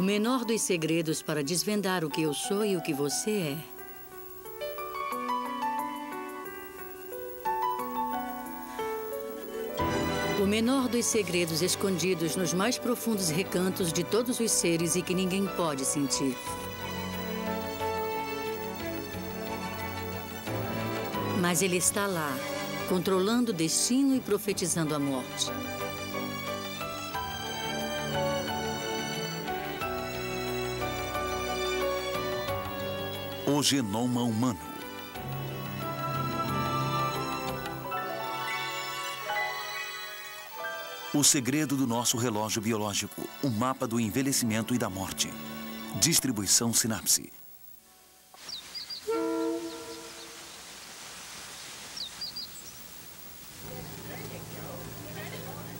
menor dos segredos para desvendar o que eu sou e o que você é. O menor dos segredos escondidos nos mais profundos recantos de todos os seres e que ninguém pode sentir. Mas ele está lá, controlando o destino e profetizando a morte. O genoma humano. O segredo do nosso relógio biológico, o mapa do envelhecimento e da morte. Distribuição Sinapse.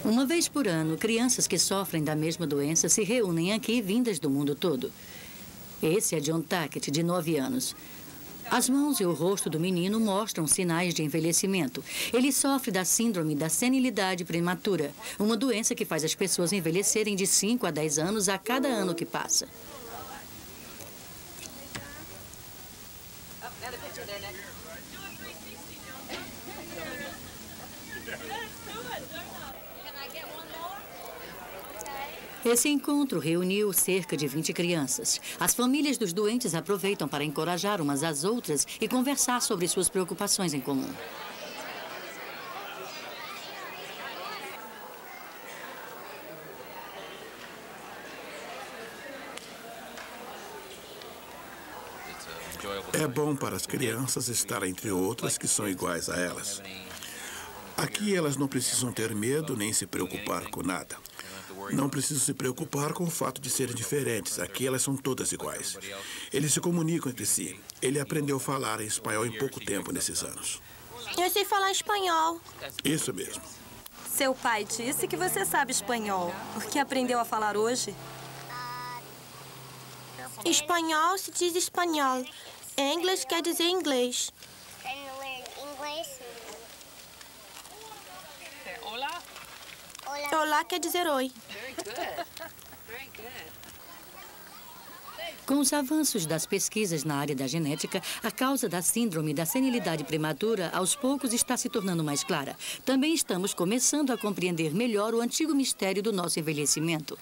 Uma vez por ano, crianças que sofrem da mesma doença se reúnem aqui, vindas do mundo todo. Esse é John Tackett, de 9 anos. As mãos e o rosto do menino mostram sinais de envelhecimento. Ele sofre da síndrome da senilidade prematura, uma doença que faz as pessoas envelhecerem de 5 a 10 anos a cada ano que passa. Esse encontro reuniu cerca de 20 crianças. As famílias dos doentes aproveitam para encorajar umas às outras e conversar sobre suas preocupações em comum. É bom para as crianças estar entre outras que são iguais a elas. Aqui elas não precisam ter medo nem se preocupar com nada. Não precisam se preocupar com o fato de serem diferentes. Aqui elas são todas iguais. Eles se comunicam entre si. Ele aprendeu a falar em espanhol em pouco tempo nesses anos. Eu sei falar espanhol. Isso mesmo. Seu pai disse que você sabe espanhol. O que aprendeu a falar hoje? Espanhol se diz espanhol. Inglês quer dizer inglês. Olá quer dizer oi. Com os avanços das pesquisas na área da genética, a causa da síndrome da senilidade prematura aos poucos está se tornando mais clara. Também estamos começando a compreender melhor o antigo mistério do nosso envelhecimento.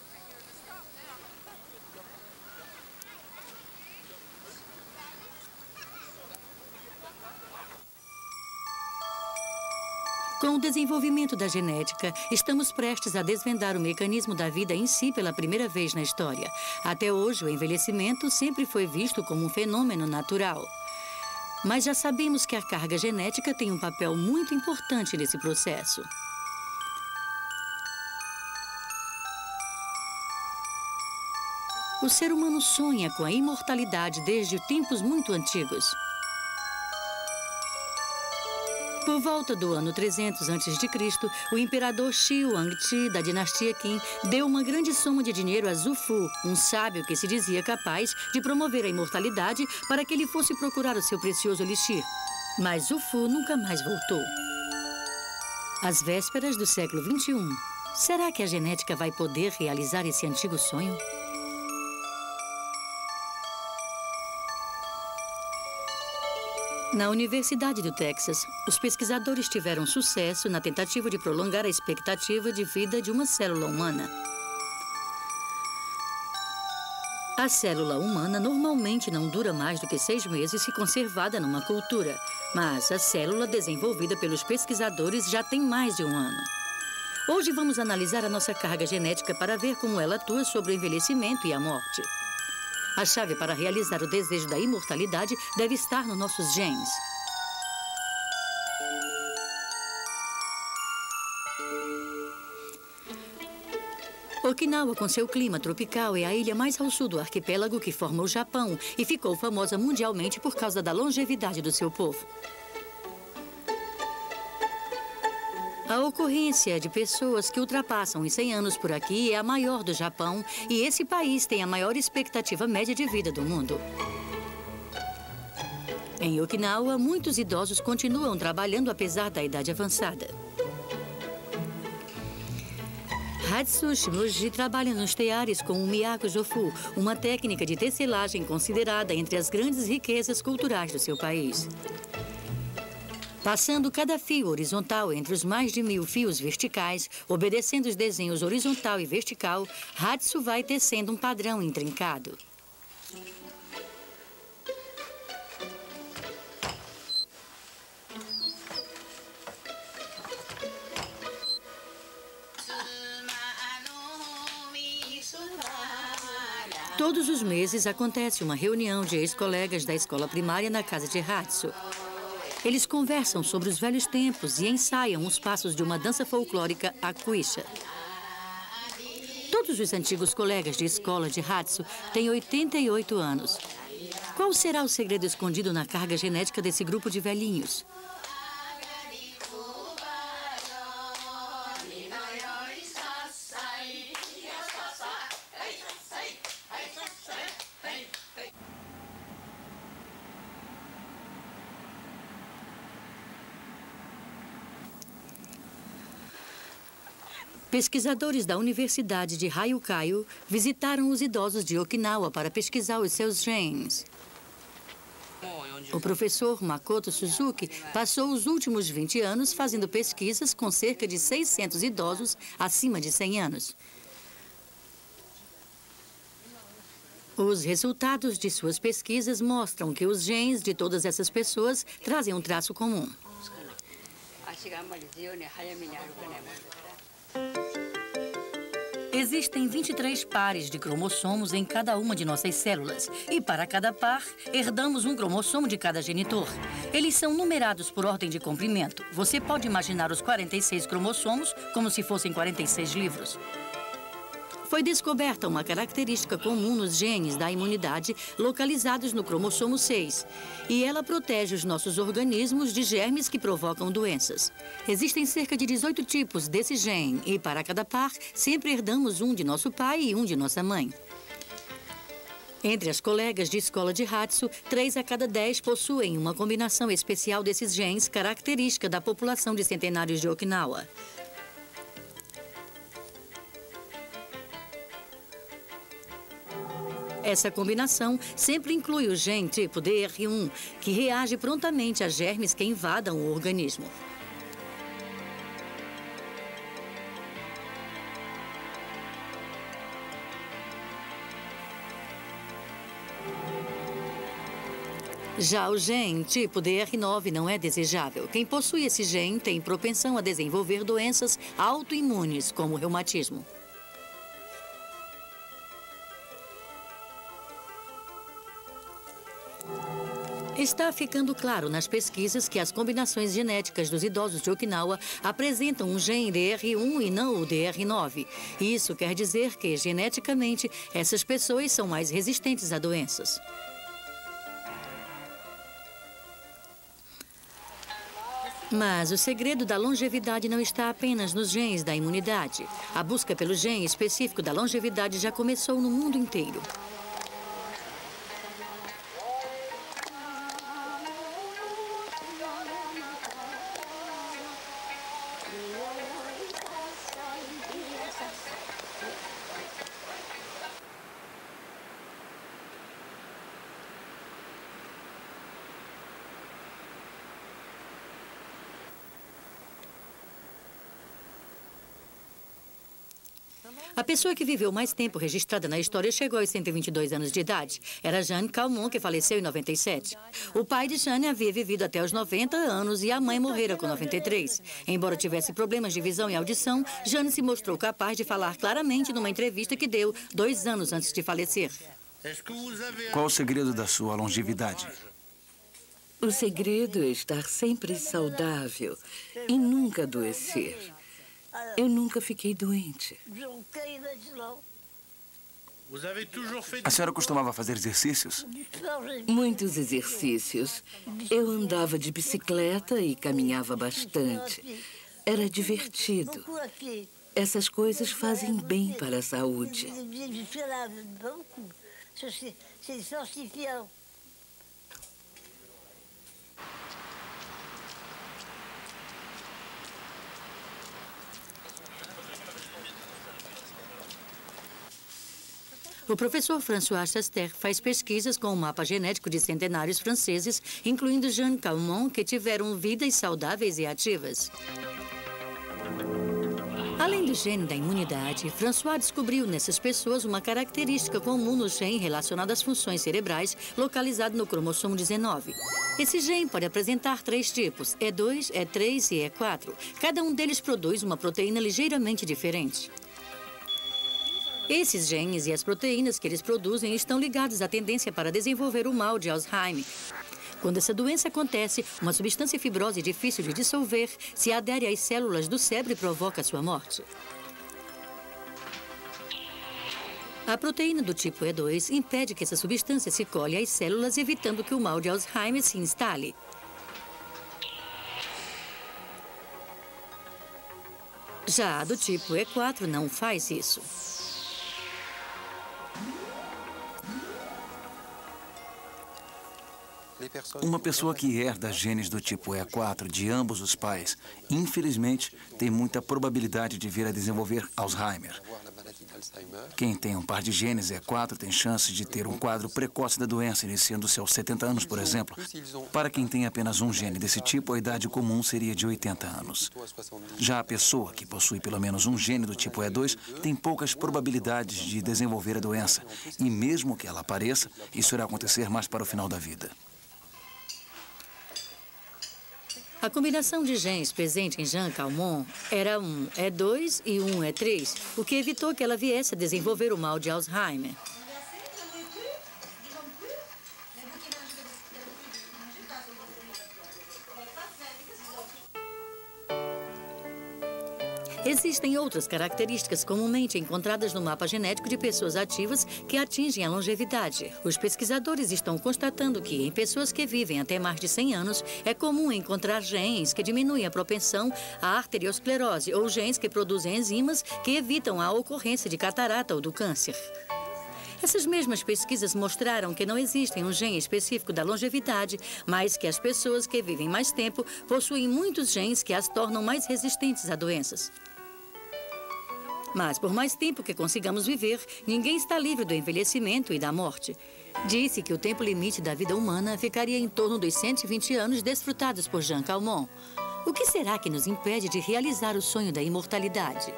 Com o desenvolvimento da genética, estamos prestes a desvendar o mecanismo da vida em si pela primeira vez na história. Até hoje, o envelhecimento sempre foi visto como um fenômeno natural. Mas já sabemos que a carga genética tem um papel muito importante nesse processo. O ser humano sonha com a imortalidade desde tempos muito antigos. Por volta do ano 300 a.C., o imperador Shi Huangdi, da dinastia Qin, deu uma grande soma de dinheiro a Zhu Fu, um sábio que se dizia capaz de promover a imortalidade para que ele fosse procurar o seu precioso elixir. Mas Zhu Fu nunca mais voltou. Às vésperas do século XXI, será que a genética vai poder realizar esse antigo sonho? Na Universidade do Texas, os pesquisadores tiveram sucesso na tentativa de prolongar a expectativa de vida de uma célula humana. A célula humana normalmente não dura mais do que 6 meses se conservada numa cultura, mas a célula desenvolvida pelos pesquisadores já tem mais de 1 ano. Hoje vamos analisar a nossa carga genética para ver como ela atua sobre o envelhecimento e a morte. A chave para realizar o desejo da imortalidade deve estar nos nossos genes. Okinawa, com seu clima tropical, é a ilha mais ao sul do arquipélago que forma o Japão e ficou famosa mundialmente por causa da longevidade do seu povo. A ocorrência de pessoas que ultrapassam os 100 anos por aqui é a maior do Japão e esse país tem a maior expectativa média de vida do mundo. Em Okinawa, muitos idosos continuam trabalhando apesar da idade avançada. Hatsu Shimoji trabalha nos teares com o miyako jofu, uma técnica de tecelagem considerada entre as grandes riquezas culturais do seu país. Passando cada fio horizontal entre os mais de 1000 fios verticais, obedecendo os desenhos horizontal e vertical, Hatsu vai tecendo um padrão intrincado. Todos os meses acontece uma reunião de ex-colegas da escola primária na casa de Hatsu. Eles conversam sobre os velhos tempos e ensaiam os passos de uma dança folclórica, a Kuisha. Todos os antigos colegas de escola de Hatsu têm 88 anos. Qual será o segredo escondido na carga genética desse grupo de velhinhos? Pesquisadores da Universidade de Ryukyu visitaram os idosos de Okinawa para pesquisar os seus genes. O professor Makoto Suzuki passou os últimos 20 anos fazendo pesquisas com cerca de 600 idosos acima de 100 anos. Os resultados de suas pesquisas mostram que os genes de todas essas pessoas trazem um traço comum. Existem 23 pares de cromossomos em cada uma de nossas células. E para cada par, herdamos um cromossomo de cada genitor. Eles são numerados por ordem de comprimento. Você pode imaginar os 46 cromossomos como se fossem 46 livros. Foi descoberta uma característica comum nos genes da imunidade localizados no cromossomo 6. E ela protege os nossos organismos de germes que provocam doenças. Existem cerca de 18 tipos desse gene e, para cada par, sempre herdamos um de nosso pai e um de nossa mãe. Entre as colegas de escola de Hatsu, 3 a cada 10 possuem uma combinação especial desses genes característica da população de centenários de Okinawa. Essa combinação sempre inclui o gene tipo DR1, que reage prontamente a germes que invadam o organismo. Já o gene tipo DR9 não é desejável. Quem possui esse gene tem propensão a desenvolver doenças autoimunes, como o reumatismo. Está ficando claro nas pesquisas que as combinações genéticas dos idosos de Okinawa apresentam um gene DR1 e não o DR9. Isso quer dizer que, geneticamente, essas pessoas são mais resistentes a doenças. Mas o segredo da longevidade não está apenas nos genes da imunidade. A busca pelo gene específico da longevidade já começou no mundo inteiro. A pessoa que viveu mais tempo registrada na história chegou aos 122 anos de idade. Era Jeanne Calment, que faleceu em 97. O pai de Jeanne havia vivido até os 90 anos e a mãe morrera com 93. Embora tivesse problemas de visão e audição, Jeanne se mostrou capaz de falar claramente numa entrevista que deu 2 anos antes de falecer. Qual o segredo da sua longevidade? O segredo é estar sempre saudável e nunca adoecer. Eu nunca fiquei doente. A senhora costumava fazer exercícios? Muitos exercícios. Eu andava de bicicleta e caminhava bastante. Era divertido. Essas coisas fazem bem para a saúde. O professor François Chaster faz pesquisas com o mapa genético de centenários franceses, incluindo Jean Calment, que tiveram vidas saudáveis e ativas. Além do gene da imunidade, François descobriu nessas pessoas uma característica comum no gene relacionado às funções cerebrais, localizado no cromossomo 19. Esse gene pode apresentar 3 tipos, E2, E3 e E4. Cada um deles produz uma proteína ligeiramente diferente. Esses genes e as proteínas que eles produzem estão ligados à tendência para desenvolver o mal de Alzheimer. Quando essa doença acontece, uma substância fibrosa e difícil de dissolver se adere às células do cérebro e provoca sua morte. A proteína do tipo E2 impede que essa substância se colhe às células, evitando que o mal de Alzheimer se instale. Já a do tipo E4 não faz isso. Uma pessoa que herda genes do tipo E4 de ambos os pais, infelizmente, tem muita probabilidade de vir a desenvolver Alzheimer. Quem tem um par de genes E4 tem chance de ter um quadro precoce da doença, iniciando-se aos 70 anos, por exemplo. Para quem tem apenas um gene desse tipo, a idade comum seria de 80 anos. Já a pessoa que possui pelo menos um gene do tipo E2 tem poucas probabilidades de desenvolver a doença. E mesmo que ela apareça, isso irá acontecer mais para o final da vida. A combinação de genes presente em Jean Calment era um E2 e um E3, o que evitou que ela viesse a desenvolver o mal de Alzheimer. Existem outras características comumente encontradas no mapa genético de pessoas ativas que atingem a longevidade. Os pesquisadores estão constatando que, em pessoas que vivem até mais de 100 anos, é comum encontrar genes que diminuem a propensão à arteriosclerose ou genes que produzem enzimas que evitam a ocorrência de catarata ou do câncer. Essas mesmas pesquisas mostraram que não existe um gene específico da longevidade, mas que as pessoas que vivem mais tempo possuem muitos genes que as tornam mais resistentes a doenças. Mas, por mais tempo que consigamos viver, ninguém está livre do envelhecimento e da morte. Disse que o tempo limite da vida humana ficaria em torno dos 120 anos desfrutados por Jean Calment. O que será que nos impede de realizar o sonho da imortalidade?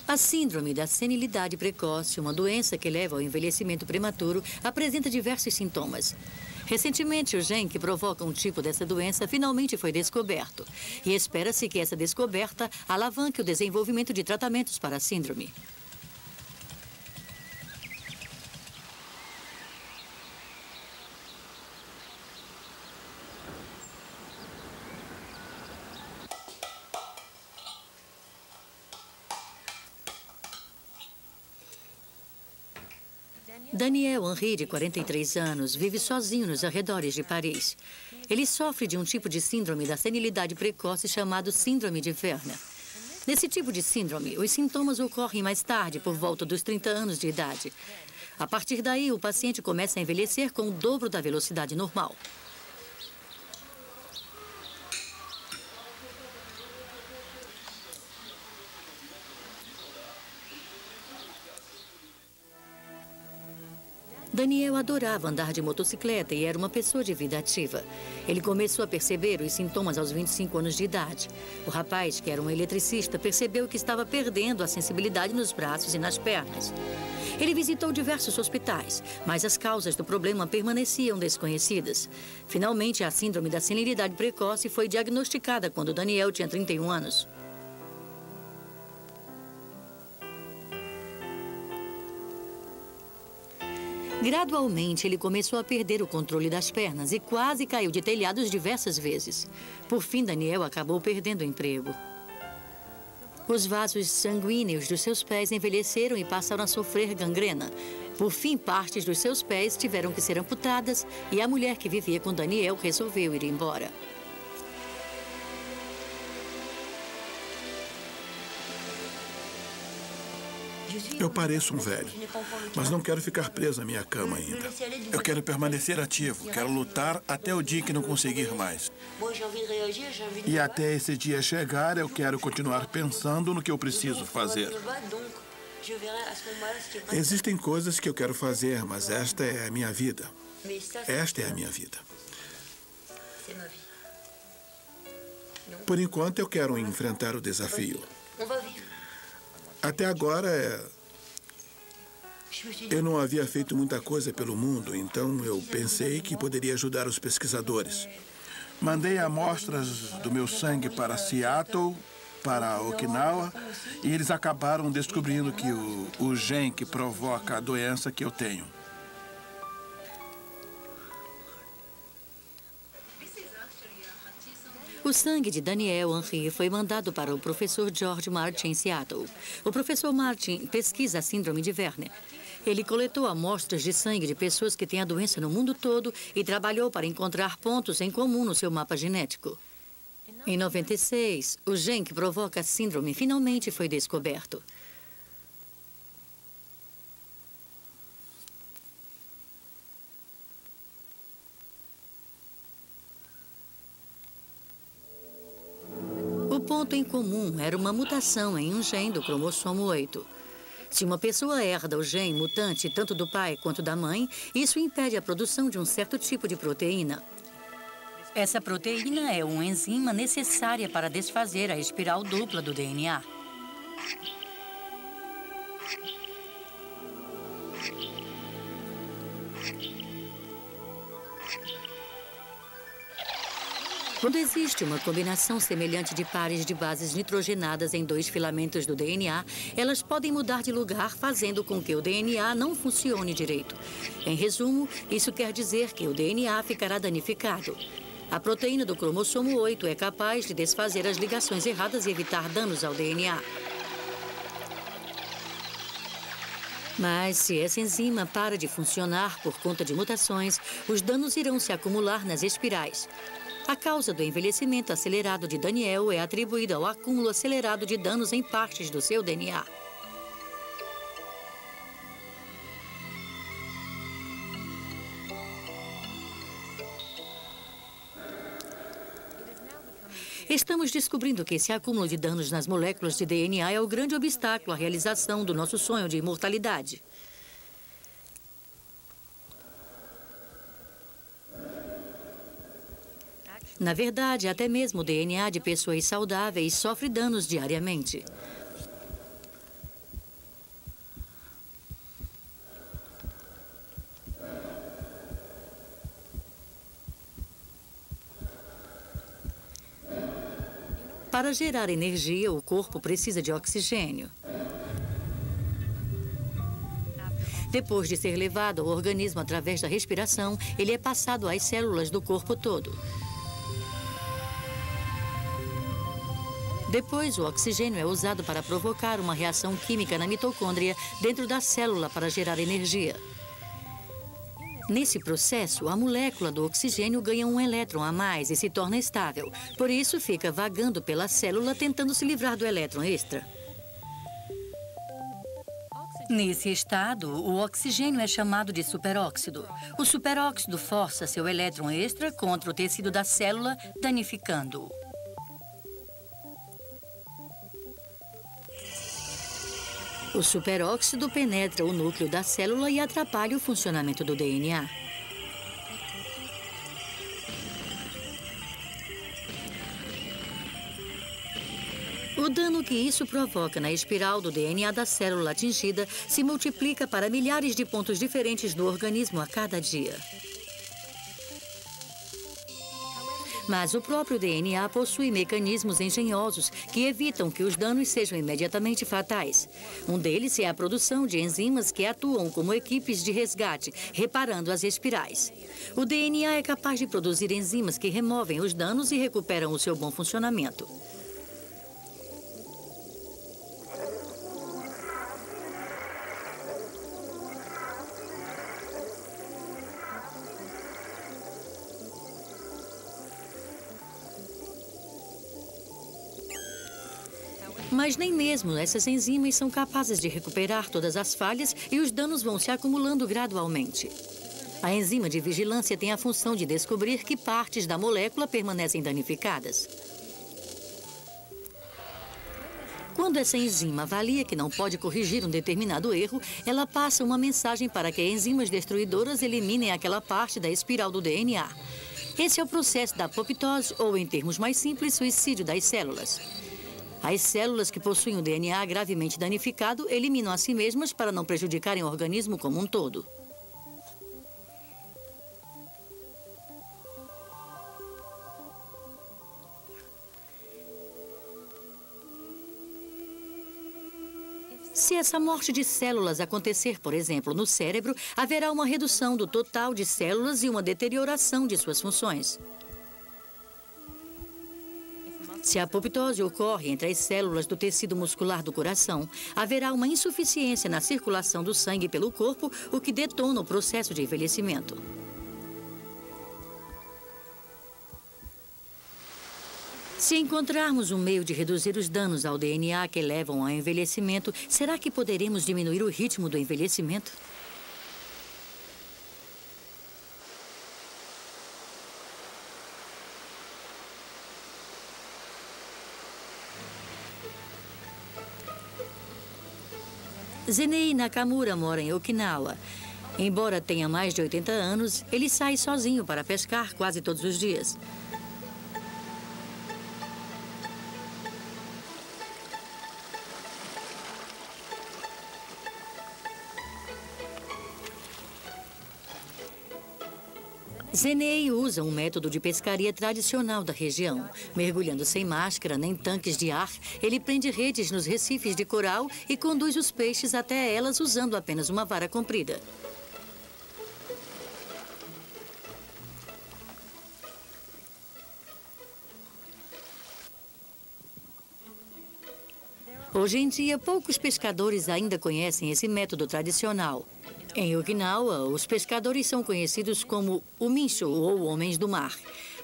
A síndrome da senilidade precoce, uma doença que leva ao envelhecimento prematuro, apresenta diversos sintomas. Recentemente, o gene que provoca um tipo dessa doença finalmente foi descoberto. E espera-se que essa descoberta alavanque o desenvolvimento de tratamentos para a síndrome. Daniel Henry, de 43 anos, vive sozinho nos arredores de Paris. Ele sofre de um tipo de síndrome da senilidade precoce chamado síndrome de Werner. Nesse tipo de síndrome, os sintomas ocorrem mais tarde, por volta dos 30 anos de idade. A partir daí, o paciente começa a envelhecer com o dobro da velocidade normal. Daniel adorava andar de motocicleta e era uma pessoa de vida ativa. Ele começou a perceber os sintomas aos 25 anos de idade. O rapaz, que era um eletricista, percebeu que estava perdendo a sensibilidade nos braços e nas pernas. Ele visitou diversos hospitais, mas as causas do problema permaneciam desconhecidas. Finalmente, a síndrome da senilidade precoce foi diagnosticada quando Daniel tinha 31 anos. Gradualmente, ele começou a perder o controle das pernas e quase caiu de telhados diversas vezes. Por fim, Daniel acabou perdendo o emprego. Os vasos sanguíneos dos seus pés envelheceram e passaram a sofrer gangrena. Por fim, partes dos seus pés tiveram que ser amputadas e a mulher que vivia com Daniel resolveu ir embora. Eu pareço um velho, mas não quero ficar preso à minha cama ainda. Eu quero permanecer ativo, quero lutar até o dia que não conseguir mais. E até esse dia chegar, eu quero continuar pensando no que eu preciso fazer. Existem coisas que eu quero fazer, mas esta é a minha vida. Esta é a minha vida. Por enquanto, eu quero enfrentar o desafio. Até agora, eu não havia feito muita coisa pelo mundo, então eu pensei que poderia ajudar os pesquisadores. Mandei amostras do meu sangue para Seattle, para Okinawa, e eles acabaram descobrindo que o gene que provoca a doença que eu tenho. O sangue de Daniel Henry foi mandado para o professor George Martin em Seattle. O professor Martin pesquisa a síndrome de Werner. Ele coletou amostras de sangue de pessoas que têm a doença no mundo todo e trabalhou para encontrar pontos em comum no seu mapa genético. Em 96, o gene que provoca a síndrome finalmente foi descoberto. O ponto em comum era uma mutação em um gene do cromossomo 8. Se uma pessoa herda o gene mutante tanto do pai quanto da mãe, isso impede a produção de um certo tipo de proteína. Essa proteína é uma enzima necessária para desfazer a espiral dupla do DNA. Quando existe uma combinação semelhante de pares de bases nitrogenadas em dois filamentos do DNA, elas podem mudar de lugar, fazendo com que o DNA não funcione direito. Em resumo, isso quer dizer que o DNA ficará danificado. A proteína do cromossomo 8 é capaz de desfazer as ligações erradas e evitar danos ao DNA. Mas se essa enzima para de funcionar por conta de mutações, os danos irão se acumular nas espirais. A causa do envelhecimento acelerado de Daniel é atribuída ao acúmulo acelerado de danos em partes do seu DNA. Estamos descobrindo que esse acúmulo de danos nas moléculas de DNA é o grande obstáculo à realização do nosso sonho de imortalidade. Na verdade, até mesmo o DNA de pessoas saudáveis sofre danos diariamente. Para gerar energia, o corpo precisa de oxigênio. Depois de ser levado ao organismo através da respiração, ele é passado às células do corpo todo. Depois, o oxigênio é usado para provocar uma reação química na mitocôndria dentro da célula para gerar energia. Nesse processo, a molécula do oxigênio ganha um elétron a mais e se torna estável. Por isso, fica vagando pela célula tentando se livrar do elétron extra. Nesse estado, o oxigênio é chamado de superóxido. O superóxido força seu elétron extra contra o tecido da célula, danificando-o. O superóxido penetra o núcleo da célula e atrapalha o funcionamento do DNA. O dano que isso provoca na espiral do DNA da célula atingida se multiplica para milhares de pontos diferentes no organismo a cada dia. Mas o próprio DNA possui mecanismos engenhosos que evitam que os danos sejam imediatamente fatais. Um deles é a produção de enzimas que atuam como equipes de resgate, reparando as espirais. O DNA é capaz de produzir enzimas que removem os danos e recuperam o seu bom funcionamento. Mas nem mesmo essas enzimas são capazes de recuperar todas as falhas e os danos vão se acumulando gradualmente. A enzima de vigilância tem a função de descobrir que partes da molécula permanecem danificadas. Quando essa enzima avalia que não pode corrigir um determinado erro, ela passa uma mensagem para que enzimas destruidoras eliminem aquela parte da espiral do DNA. Esse é o processo da apoptose, ou, em termos mais simples, suicídio das células. As células que possuem o DNA gravemente danificado eliminam a si mesmas para não prejudicarem o organismo como um todo. Se essa morte de células acontecer, por exemplo, no cérebro, haverá uma redução do total de células e uma deterioração de suas funções. Se a apoptose ocorre entre as células do tecido muscular do coração, haverá uma insuficiência na circulação do sangue pelo corpo, o que detona o processo de envelhecimento. Se encontrarmos um meio de reduzir os danos ao DNA que levam ao envelhecimento, será que poderemos diminuir o ritmo do envelhecimento? Zenei Nakamura mora em Okinawa. Embora tenha mais de 80 anos, ele sai sozinho para pescar quase todos os dias. Zenei usa um método de pescaria tradicional da região. Mergulhando sem máscara nem tanques de ar, ele prende redes nos recifes de coral e conduz os peixes até elas usando apenas uma vara comprida. Hoje em dia, poucos pescadores ainda conhecem esse método tradicional. Em Okinawa, os pescadores são conhecidos como o Minsho, ou homens do mar.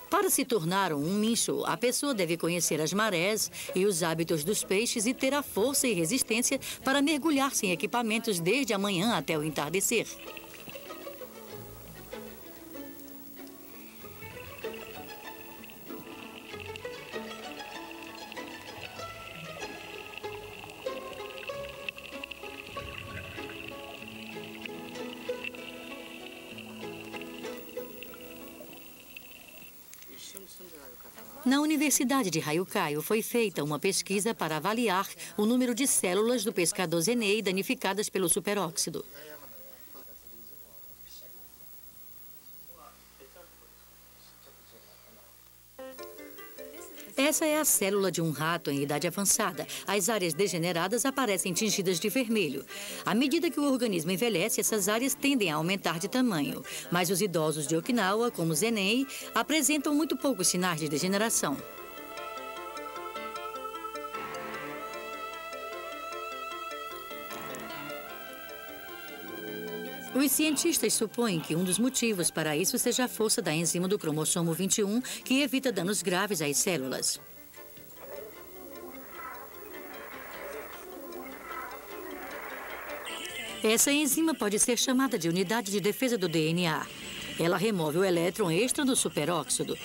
Para se tornar um Minsho, a pessoa deve conhecer as marés e os hábitos dos peixes e ter a força e resistência para mergulhar sem equipamentos desde a manhã até o entardecer. Na Universidade de Ryukaio foi feita uma pesquisa para avaliar o número de células do pescador Zenei danificadas pelo superóxido. Essa é a célula de um rato em idade avançada. As áreas degeneradas aparecem tingidas de vermelho. À medida que o organismo envelhece, essas áreas tendem a aumentar de tamanho. Mas os idosos de Okinawa, como Zenei, apresentam muito poucos sinais de degeneração. Os cientistas supõem que um dos motivos para isso seja a força da enzima do cromossomo 21, que evita danos graves às células. Essa enzima pode ser chamada de unidade de defesa do DNA. Ela remove o elétron extra do superóxido.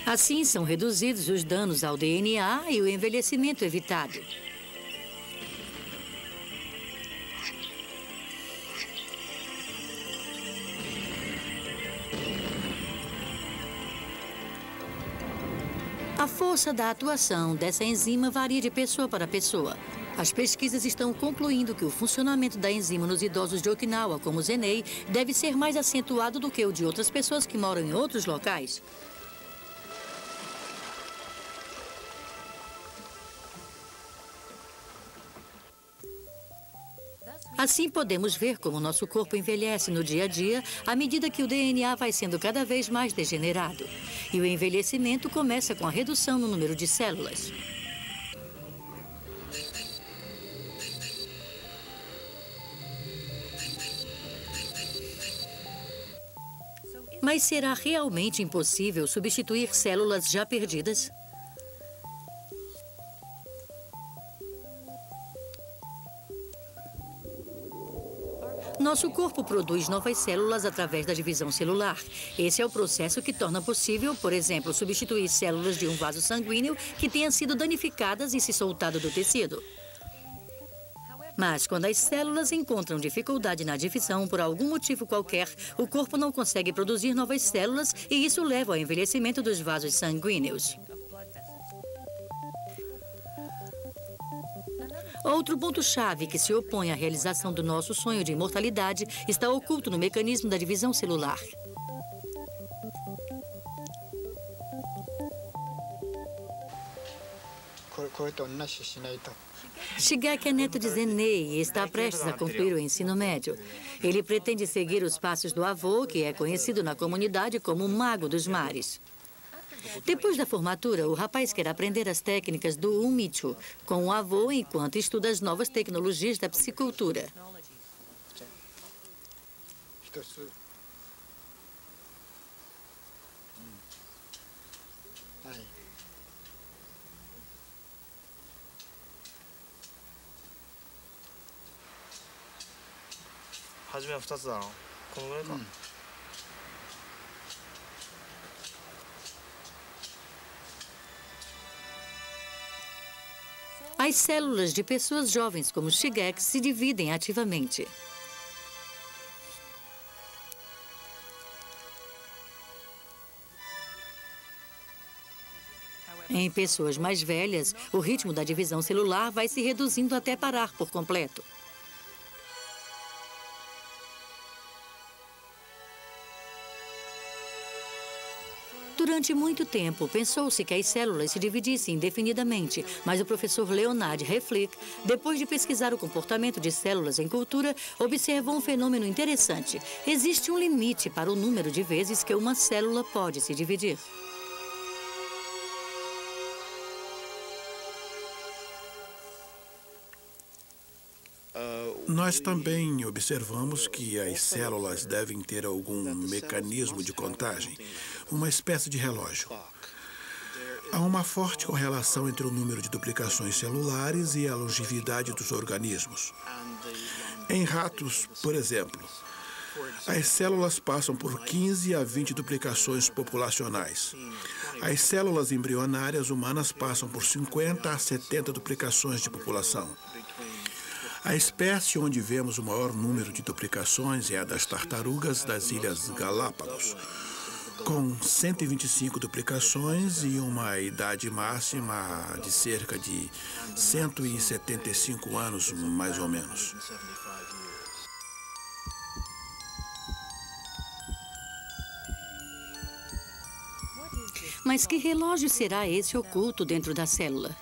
Assim, são reduzidos os danos ao DNA e o envelhecimento evitado. A força da atuação dessa enzima varia de pessoa para pessoa. As pesquisas estão concluindo que o funcionamento da enzima nos idosos de Okinawa, como Zenei, deve ser mais acentuado do que o de outras pessoas que moram em outros locais. Assim, podemos ver como nosso corpo envelhece no dia a dia à medida que o DNA vai sendo cada vez mais degenerado. E o envelhecimento começa com a redução no número de células. Mas será realmente impossível substituir células já perdidas? nosso corpo produz novas células através da divisão celular. Esse é o processo que torna possível, por exemplo, substituir células de um vaso sanguíneo que tenha sido danificadas e se soltado do tecido. Mas quando as células encontram dificuldade na divisão por algum motivo qualquer, o corpo não consegue produzir novas células e isso leva ao envelhecimento dos vasos sanguíneos. Outro ponto-chave que se opõe à realização do nosso sonho de imortalidade está oculto no mecanismo da divisão celular. Shigeki é neto de Zenei e está prestes a concluir o ensino médio. Ele pretende seguir os passos do avô, que é conhecido na comunidade como o Mago dos Mares. Depois da formatura, o rapaz quer aprender as técnicas do Umicho com o avô enquanto estuda as novas tecnologias da psicultura. As células de pessoas jovens como Shigeki se dividem ativamente. Em pessoas mais velhas, o ritmo da divisão celular vai se reduzindo até parar por completo. Durante muito tempo, pensou-se que as células se dividissem indefinidamente, mas o professor Leonard Reflick, depois de pesquisar o comportamento de células em cultura, observou um fenômeno interessante. Existe um limite para o número de vezes que uma célula pode se dividir. Nós também observamos que as células devem ter algum mecanismo de contagem, uma espécie de relógio. Há uma forte correlação entre o número de duplicações celulares e a longevidade dos organismos. Em ratos, por exemplo, as células passam por 15 a 20 duplicações populacionais. As células embrionárias humanas passam por 50 a 70 duplicações de população. A espécie onde vemos o maior número de duplicações é a das tartarugas das Ilhas Galápagos, com 125 duplicações e uma idade máxima de cerca de 175 anos, mais ou menos. Mas que relógio será esse oculto dentro da célula?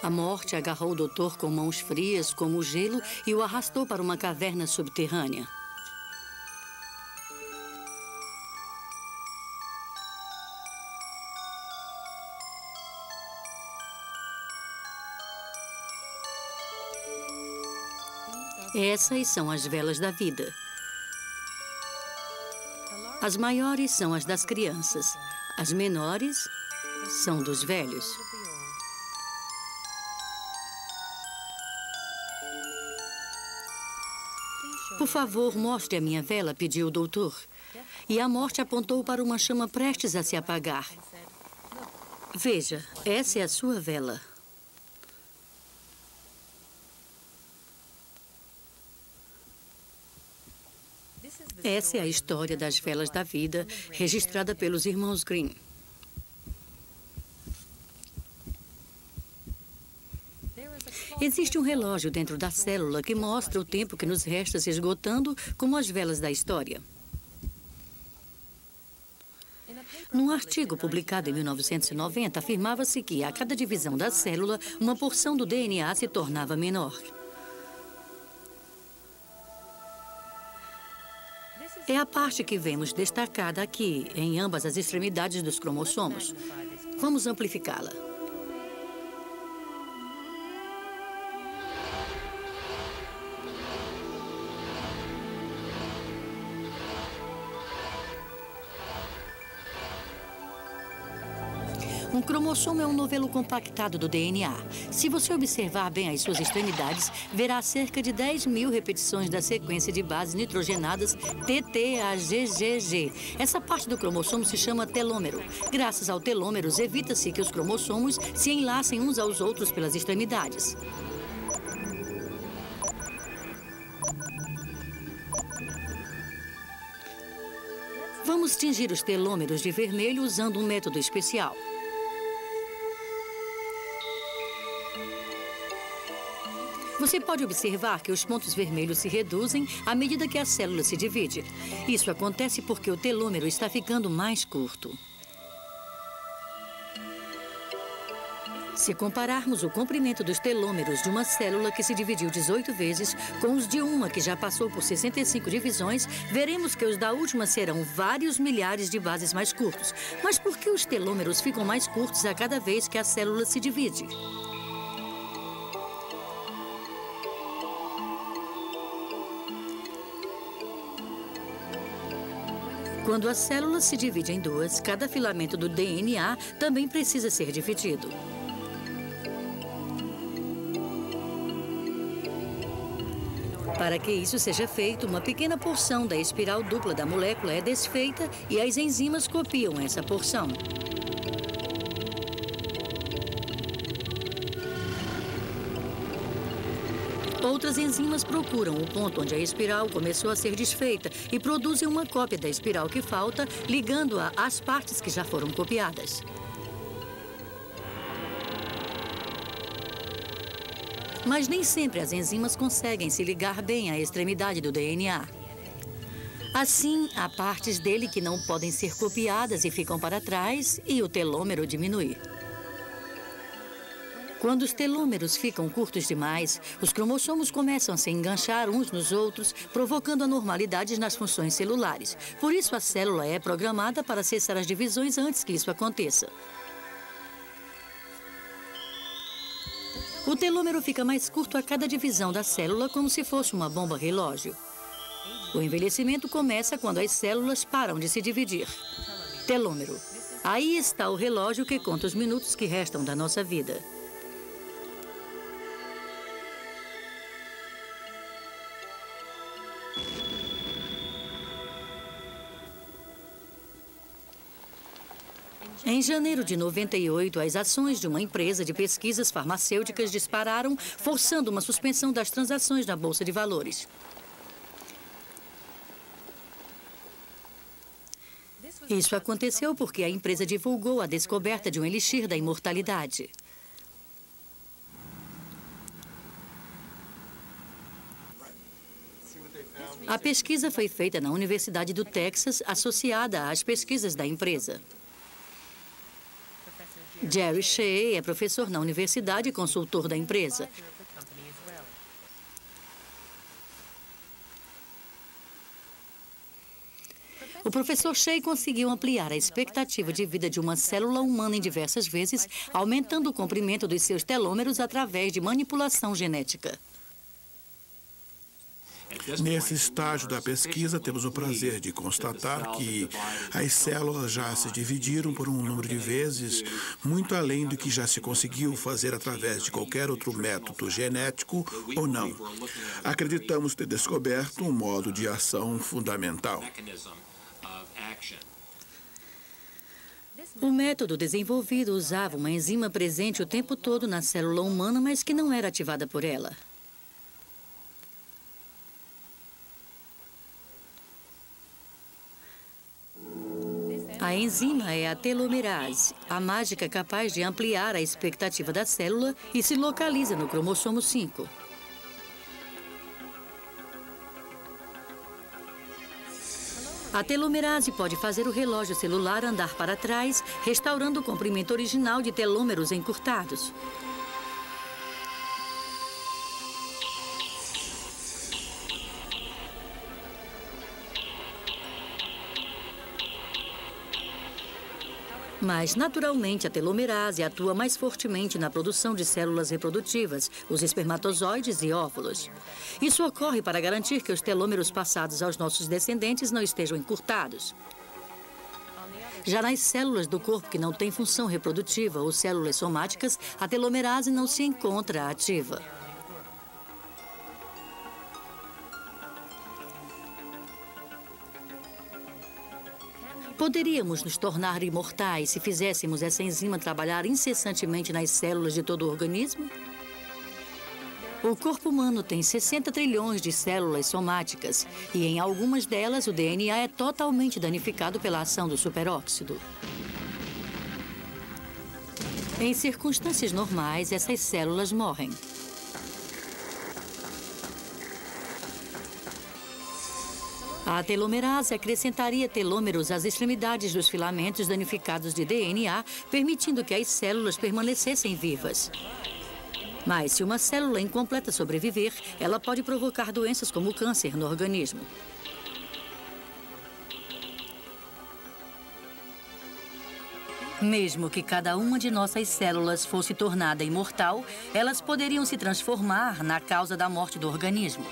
A morte agarrou o doutor com mãos frias como o gelo e o arrastou para uma caverna subterrânea. Essas são as velas da vida. As maiores são as das crianças. As menores são dos velhos. Por favor, mostre a minha vela, pediu o doutor. E a morte apontou para uma chama prestes a se apagar. Veja, essa é a sua vela. Essa é a história das velas da vida, registrada pelos irmãos Grimm. Existe um relógio dentro da célula que mostra o tempo que nos resta se esgotando, como as velas da história. Num artigo publicado em 1990, afirmava-se que, a cada divisão da célula, uma porção do DNA se tornava menor. É a parte que vemos destacada aqui, em ambas as extremidades dos cromossomos. Vamos amplificá-la. Um cromossomo é um novelo compactado do DNA. Se você observar bem as suas extremidades, verá cerca de 10.000 repetições da sequência de bases nitrogenadas TTAGGG. Essa parte do cromossomo se chama telômero. Graças ao telômero, evita-se que os cromossomos se enlacem uns aos outros pelas extremidades. Vamos tingir os telômeros de vermelho usando um método especial. Você pode observar que os pontos vermelhos se reduzem à medida que a célula se divide. Isso acontece porque o telômero está ficando mais curto. Se compararmos o comprimento dos telômeros de uma célula que se dividiu 18 vezes com os de uma que já passou por 65 divisões, veremos que os da última serão vários milhares de bases mais curtos. Mas por que os telômeros ficam mais curtos a cada vez que a célula se divide? Quando a célula se divide em duas, cada filamento do DNA também precisa ser dividido. Para que isso seja feito, uma pequena porção da espiral dupla da molécula é desfeita e as enzimas copiam essa porção. Outras enzimas procuram o ponto onde a espiral começou a ser desfeita e produzem uma cópia da espiral que falta, ligando-a às partes que já foram copiadas. Mas nem sempre as enzimas conseguem se ligar bem à extremidade do DNA. Assim, há partes dele que não podem ser copiadas e ficam para trás, e o telômero diminui. Quando os telômeros ficam curtos demais, os cromossomos começam a se enganchar uns nos outros, provocando anormalidades nas funções celulares. Por isso, a célula é programada para cessar as divisões antes que isso aconteça. O telômero fica mais curto a cada divisão da célula, como se fosse uma bomba relógio. O envelhecimento começa quando as células param de se dividir. Telômero. Aí está o relógio que conta os minutos que restam da nossa vida. Em janeiro de 98, as ações de uma empresa de pesquisas farmacêuticas dispararam, forçando uma suspensão das transações na Bolsa de Valores. Isso aconteceu porque a empresa divulgou a descoberta de um elixir da imortalidade. A pesquisa foi feita na Universidade do Texas, associada às pesquisas da empresa. Jerry Shea é professor na universidade e consultor da empresa. O professor Shea conseguiu ampliar a expectativa de vida de uma célula humana em diversas vezes, aumentando o comprimento dos seus telômeros através de manipulação genética. Nesse estágio da pesquisa, temos o prazer de constatar que as células já se dividiram por um número de vezes muito além do que já se conseguiu fazer através de qualquer outro método genético ou não. Acreditamos ter descoberto um modo de ação fundamental. O método desenvolvido usava uma enzima presente o tempo todo na célula humana, mas que não era ativada por ela. A enzima é a telomerase, a mágica capaz de ampliar a expectativa da célula e se localiza no cromossomo 5. A telomerase pode fazer o relógio celular andar para trás, restaurando o comprimento original de telômeros encurtados. Mas, naturalmente, a telomerase atua mais fortemente na produção de células reprodutivas, os espermatozoides e óvulos. Isso ocorre para garantir que os telômeros passados aos nossos descendentes não estejam encurtados. Já nas células do corpo que não têm função reprodutiva ou células somáticas, a telomerase não se encontra ativa. Poderíamos nos tornar imortais se fizéssemos essa enzima trabalhar incessantemente nas células de todo o organismo? O corpo humano tem 60 trilhões de células somáticas e em algumas delas o DNA é totalmente danificado pela ação do superóxido. Em circunstâncias normais, essas células morrem. A telomerase acrescentaria telômeros às extremidades dos filamentos danificados de DNA, permitindo que as células permanecessem vivas. Mas se uma célula incompleta sobreviver, ela pode provocar doenças como o câncer no organismo. Mesmo que cada uma de nossas células fosse tornada imortal, elas poderiam se transformar na causa da morte do organismo.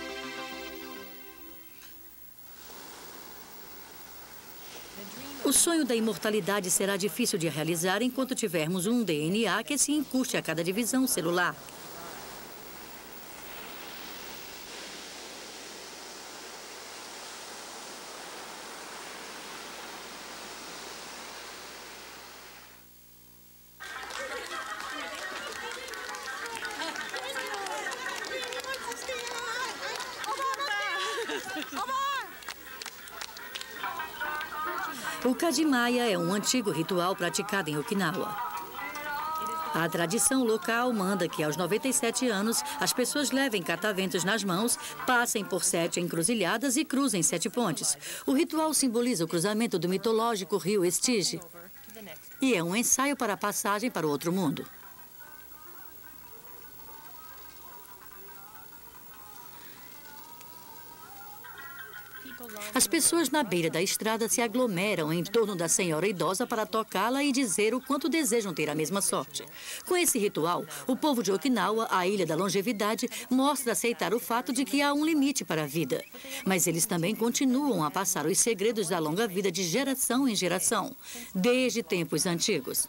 O sonho da imortalidade será difícil de realizar enquanto tivermos um DNA que se encuste a cada divisão celular. O Kadimaya é um antigo ritual praticado em Okinawa. A tradição local manda que, aos 97 anos, as pessoas levem cataventos nas mãos, passem por 7 encruzilhadas e cruzem 7 pontes. O ritual simboliza o cruzamento do mitológico rio Estige e é um ensaio para a passagem para o outro mundo. As pessoas na beira da estrada se aglomeram em torno da senhora idosa para tocá-la e dizer o quanto desejam ter a mesma sorte. Com esse ritual, o povo de Okinawa, a ilha da longevidade, mostra aceitar o fato de que há um limite para a vida. Mas eles também continuam a passar os segredos da longa vida de geração em geração, desde tempos antigos.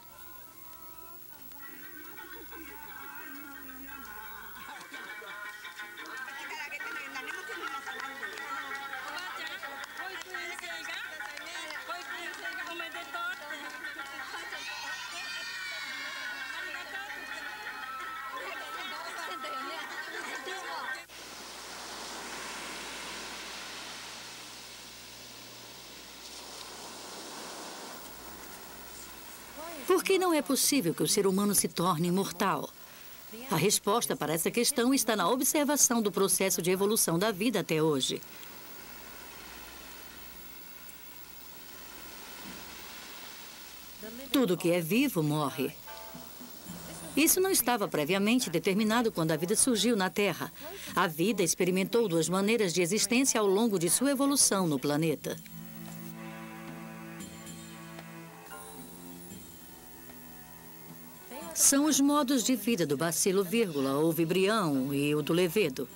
Por que não é possível que o ser humano se torne imortal? A resposta para essa questão está na observação do processo de evolução da vida até hoje. Tudo que é vivo morre. Isso não estava previamente determinado quando a vida surgiu na Terra. A vida experimentou 2 maneiras de existência ao longo de sua evolução no planeta. São os modos de vida do bacilo vírgula ou vibrião e o do levedo.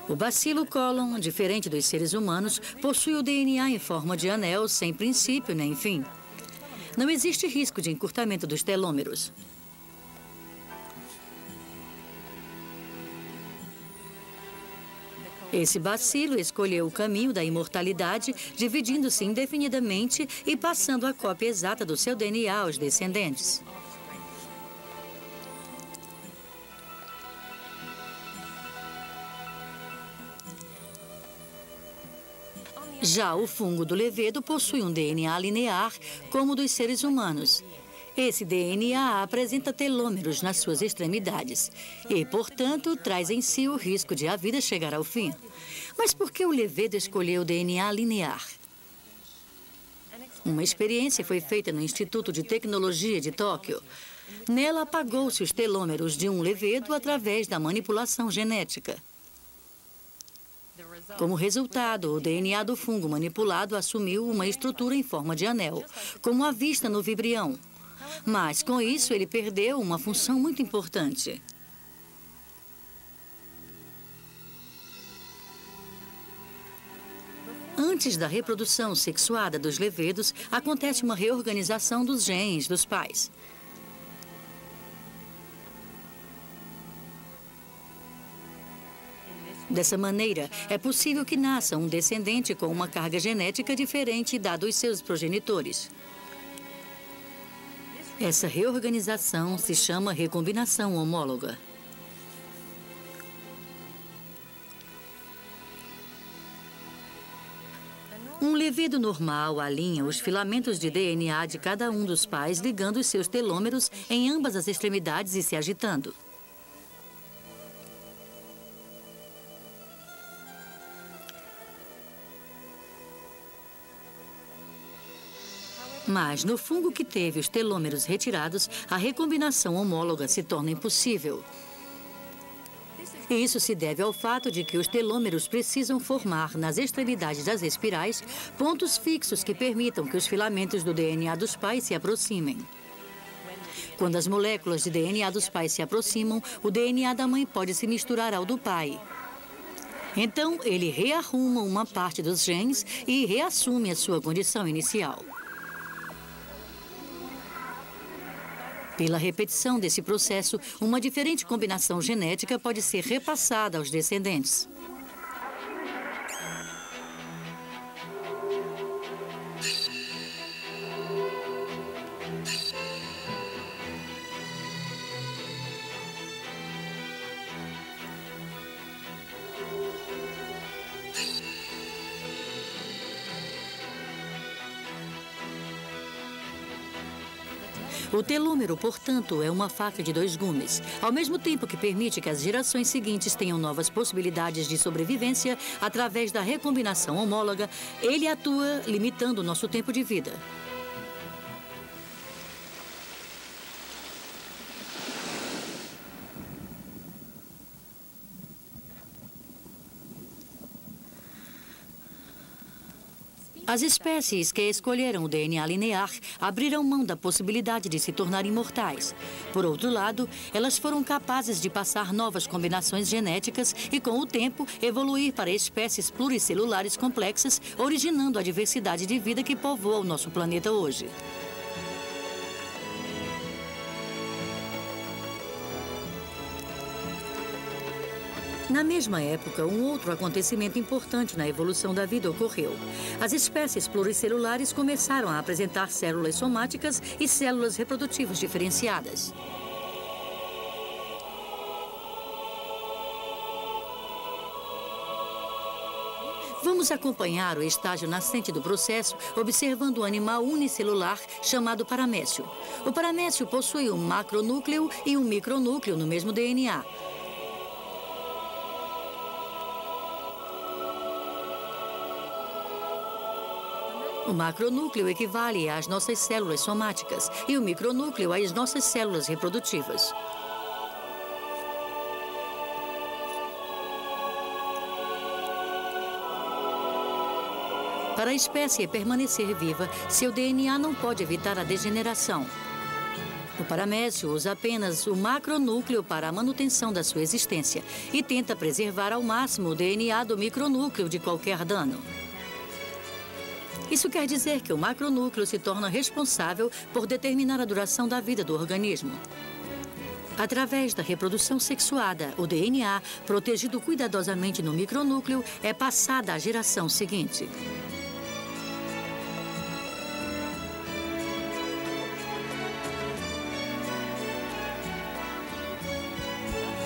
O bacilo cólon, diferente dos seres humanos, possui o DNA em forma de anel, sem princípio nem fim. Não existe risco de encurtamento dos telômeros. Esse bacilo escolheu o caminho da imortalidade, dividindo-se indefinidamente e passando a cópia exata do seu DNA aos descendentes. Já o fungo do levedo possui um DNA linear, como o dos seres humanos. Esse DNA apresenta telômeros nas suas extremidades e, portanto, traz em si o risco de a vida chegar ao fim. Mas por que o levedo escolheu o DNA linear? Uma experiência foi feita no Instituto de Tecnologia de Tóquio. Nela, apagou-se os telômeros de um levedo através da manipulação genética. Como resultado, o DNA do fungo manipulado assumiu uma estrutura em forma de anel, como a vista no vibrião. Mas, com isso, ele perdeu uma função muito importante. Antes da reprodução sexuada dos levedos, acontece uma reorganização dos genes dos pais. Dessa maneira, é possível que nasça um descendente com uma carga genética diferente da dos seus progenitores. Essa reorganização se chama recombinação homóloga. Um levedo normal alinha os filamentos de DNA de cada um dos pais, ligando os seus telômeros em ambas as extremidades e se agitando. Mas, no fungo que teve os telômeros retirados, a recombinação homóloga se torna impossível. E isso se deve ao fato de que os telômeros precisam formar, nas extremidades das espirais, pontos fixos que permitam que os filamentos do DNA dos pais se aproximem. Quando as moléculas de DNA dos pais se aproximam, o DNA da mãe pode se misturar ao do pai. Então, ele rearruma uma parte dos genes e reassume a sua condição inicial. Pela repetição desse processo, uma diferente combinação genética pode ser repassada aos descendentes. O telômero, portanto, é uma faca de dois gumes. Ao mesmo tempo que permite que as gerações seguintes tenham novas possibilidades de sobrevivência através da recombinação homóloga, ele atua limitando o nosso tempo de vida. As espécies que escolheram o DNA linear abriram mão da possibilidade de se tornar imortais. Por outro lado, elas foram capazes de passar novas combinações genéticas e, com o tempo, evoluir para espécies pluricelulares complexas, originando a diversidade de vida que povoa o nosso planeta hoje. Na mesma época, um outro acontecimento importante na evolução da vida ocorreu. As espécies pluricelulares começaram a apresentar células somáticas e células reprodutivas diferenciadas. Vamos acompanhar o estágio nascente do processo, observando um animal unicelular chamado paramécio. O paramécio possui um macronúcleo e um micronúcleo no mesmo DNA. O macronúcleo equivale às nossas células somáticas e o micronúcleo às nossas células reprodutivas. Para a espécie permanecer viva, seu DNA não pode evitar a degeneração. O paramécio usa apenas o macronúcleo para a manutenção da sua existência e tenta preservar ao máximo o DNA do micronúcleo de qualquer dano. Isso quer dizer que o macronúcleo se torna responsável por determinar a duração da vida do organismo. Através da reprodução sexuada, o DNA, protegido cuidadosamente no micronúcleo, é passado à geração seguinte.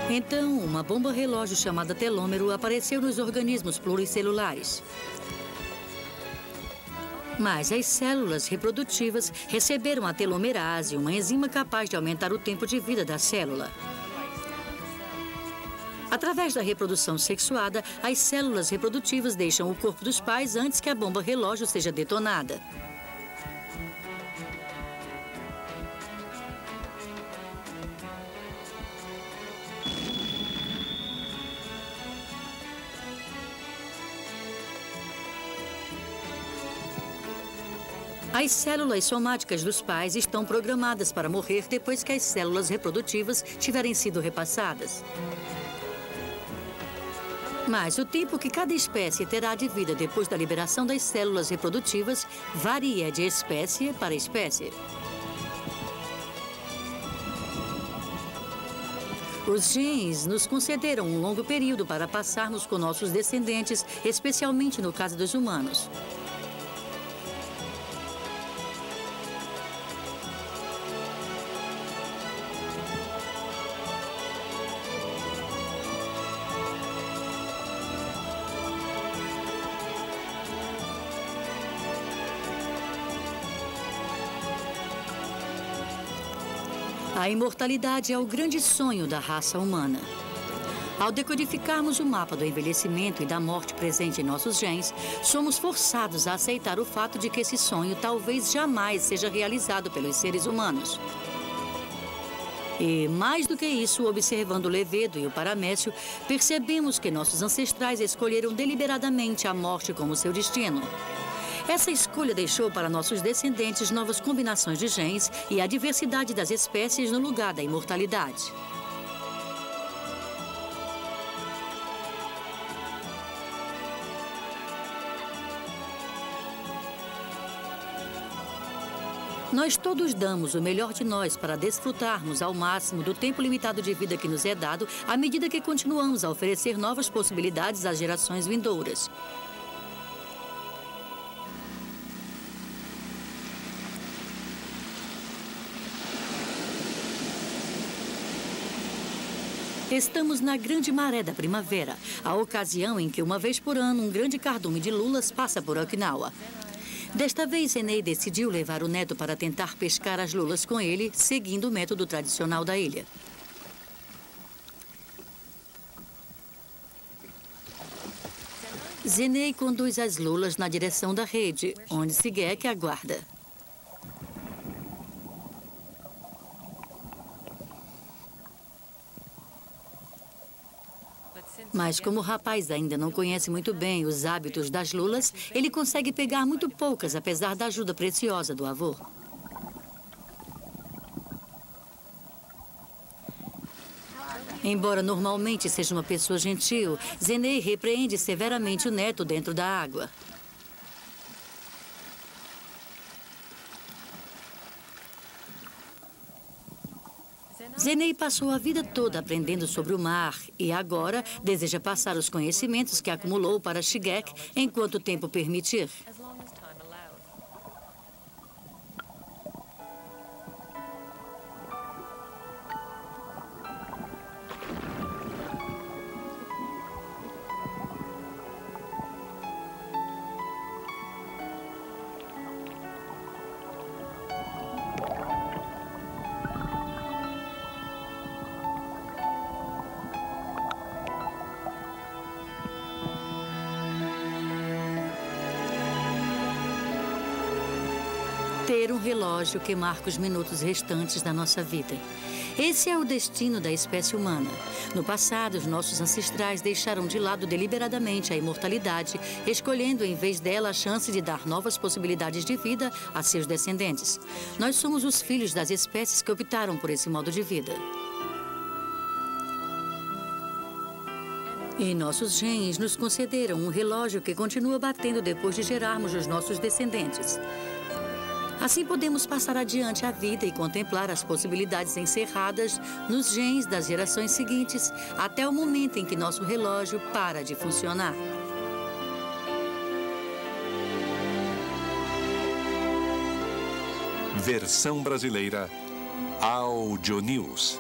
Então, uma bomba relógio chamada telômero apareceu nos organismos pluricelulares. Mas as células reprodutivas receberam a telomerase, uma enzima capaz de aumentar o tempo de vida da célula. Através da reprodução sexuada, as células reprodutivas deixam o corpo dos pais antes que a bomba relógio seja detonada. As células somáticas dos pais estão programadas para morrer depois que as células reprodutivas tiverem sido repassadas. Mas o tempo que cada espécie terá de vida depois da liberação das células reprodutivas varia de espécie para espécie. Os genes nos concederam um longo período para passarmos com nossos descendentes, especialmente no caso dos humanos. A imortalidade é o grande sonho da raça humana. Ao decodificarmos o mapa do envelhecimento e da morte presente em nossos genes, somos forçados a aceitar o fato de que esse sonho talvez jamais seja realizado pelos seres humanos. E, mais do que isso, observando o Levedo e o Paramécio, percebemos que nossos ancestrais escolheram deliberadamente a morte como seu destino. Essa escolha deixou para nossos descendentes novas combinações de genes e a diversidade das espécies no lugar da imortalidade. Nós todos damos o melhor de nós para desfrutarmos ao máximo do tempo limitado de vida que nos é dado, à medida que continuamos a oferecer novas possibilidades às gerações vindouras. Estamos na grande maré da primavera, a ocasião em que, uma vez por ano, um grande cardume de lulas passa por Okinawa. Desta vez, Zenei decidiu levar o neto para tentar pescar as lulas com ele, seguindo o método tradicional da ilha. Zenei conduz as lulas na direção da rede, onde Shigeki aguarda. Mas como o rapaz ainda não conhece muito bem os hábitos das lulas, ele consegue pegar muito poucas, apesar da ajuda preciosa do avô. Embora normalmente seja uma pessoa gentil, Zenei repreende severamente o neto dentro da água. Zenei passou a vida toda aprendendo sobre o mar e agora deseja passar os conhecimentos que acumulou para Shigeki enquanto o tempo permitir. Ter um relógio que marca os minutos restantes da nossa vida. Esse é o destino da espécie humana. No passado, os nossos ancestrais deixaram de lado deliberadamente a imortalidade, escolhendo em vez dela a chance de dar novas possibilidades de vida a seus descendentes. Nós somos os filhos das espécies que optaram por esse modo de vida. E nossos genes nos concederam um relógio que continua batendo depois de gerarmos os nossos descendentes. Assim podemos passar adiante a vida e contemplar as possibilidades encerradas nos genes das gerações seguintes, até o momento em que nosso relógio para de funcionar. Versão brasileira Audio News.